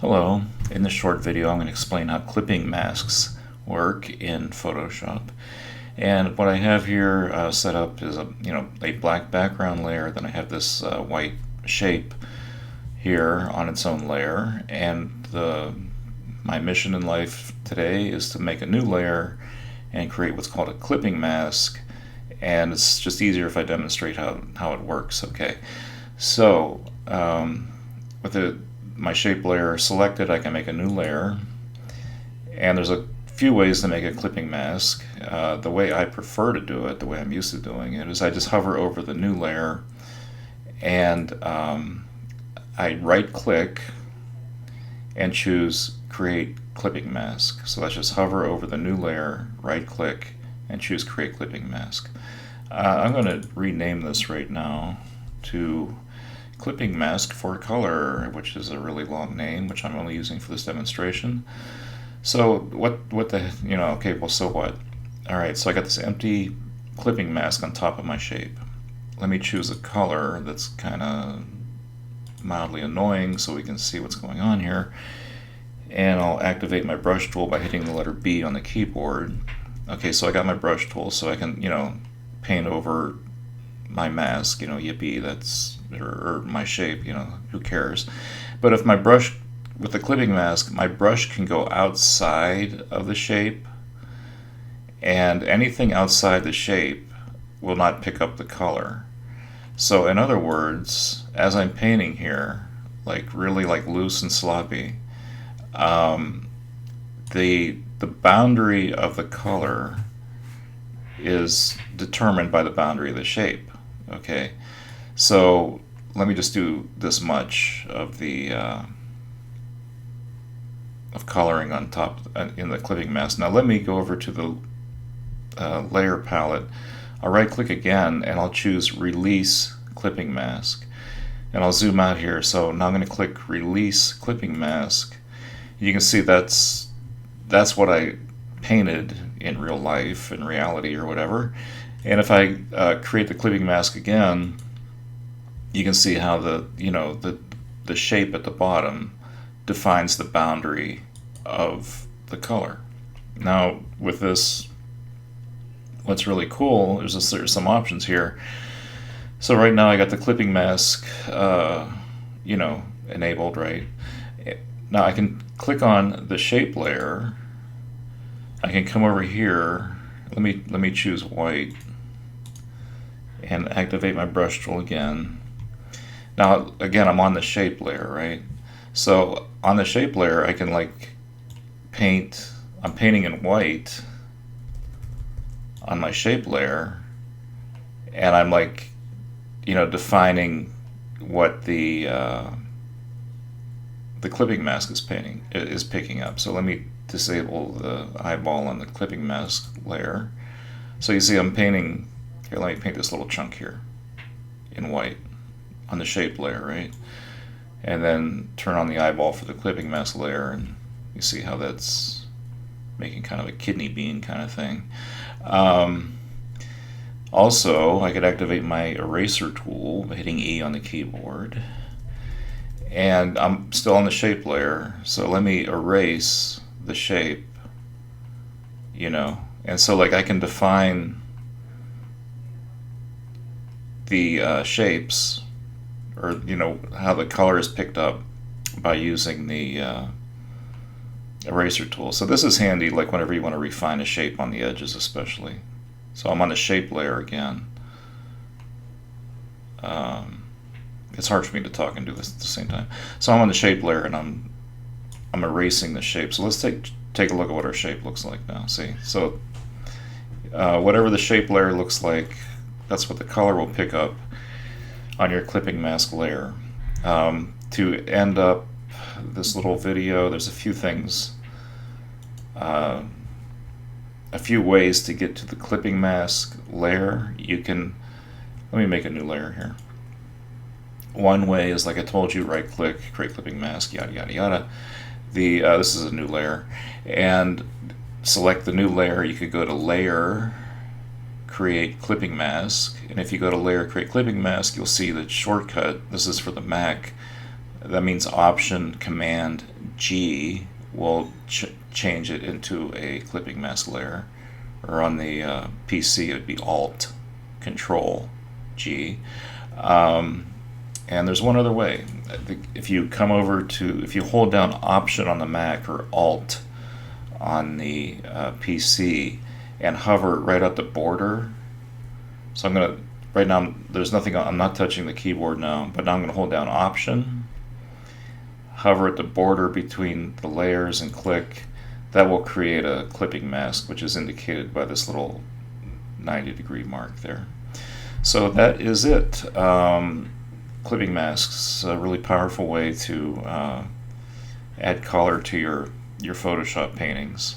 Hello, in this short video I'm going to explain how clipping masks work in Photoshop. And what I have here set up is a black background layer. Then I have this white shape here on its own layer, and my mission in life today is to make a new layer and create what's called a clipping mask. And it's just easier if I demonstrate how it works. Okay, so with my shape layer selected, I can make a new layer, and there's a few ways to make a clipping mask. The way I prefer to do it, the way I'm used to doing it, is I just hover over the new layer and I right click and choose create clipping mask. So let's just hover over the new layer, right click, and choose create clipping mask. I'm going to rename this right now to clipping mask for color, which is a really long name, which I'm only using for this demonstration. So okay, well, so what? Alright, so I got this empty clipping mask on top of my shape. Let me choose a color that's kind of mildly annoying so we can see what's going on here. And I'll activate my brush tool by hitting the letter B on the keyboard. Okay, so I got my brush tool, so I can, paint over my mask, yippee, or my shape, who cares. But if with the clipping mask, my brush can go outside of the shape, and anything outside the shape will not pick up the color. So in other words, as I'm painting here, really loose and sloppy, the boundary of the color is determined by the boundary of the shape. Okay, so let me just do this much of the of coloring on top in the clipping mask. Now let me go over to the layer palette. I'll right click again and I'll choose release clipping mask, and I'll zoom out here. So now I'm going to click release clipping mask. You can see that's what I painted in real life, in reality, or whatever. And if I create the clipping mask again, you can see how the shape at the bottom defines the boundary of the color. Now with this, what's really cool is there's some options here. So right now I got the clipping mask enabled, right? Now I can click on the shape layer. I can come over here. Let me choose white and activate my brush tool again. Now again, I'm on the shape layer, right? So on the shape layer, I can paint. I'm painting in white on my shape layer, and I'm defining what the clipping mask is picking up. So let me disable the eyeball on the clipping mask layer. So you see I'm painting here. Let me paint this little chunk here in white on the shape layer, right? And then turn on the eyeball for the clipping mask layer, and you see how that's making kind of a kidney bean kind of thing. Also, I could activate my eraser tool by hitting E on the keyboard. And I'm still on the shape layer, so let me erase the shape, and so I can define the shapes, or how the color is picked up by using the eraser tool. So this is handy whenever you want to refine a shape on the edges, especially. So I'm on the shape layer again. It's hard for me to talk and do this at the same time. So I'm on the shape layer and I'm erasing the shape. So let's take a look at what our shape looks like now. See, so whatever the shape layer looks like, that's what the color will pick up on your clipping mask layer. To end up this little video, there's a few things, a few ways to get to the clipping mask layer. Let me make a new layer here. One way is, like I told you, right click, create clipping mask, yada yada yada. This is a new layer, and select the new layer. You could go to layer, create clipping mask, and if you go to layer, create clipping mask, you'll see the shortcut. This is for the Mac. That means Option Command G will change it into a clipping mask layer, or on the PC it would be Alt Control G. And there's one other way. If you come over to, if you hold down Option on the Mac or Alt on the PC and hover right at the border. So I'm going to, right now there's nothing, I'm not touching the keyboard now, but now I'm going to hold down Option, hover at the border between the layers and click. That will create a clipping mask, which is indicated by this little 90-degree mark there. So that is it. Clipping masks, a really powerful way to add color to your Photoshop paintings.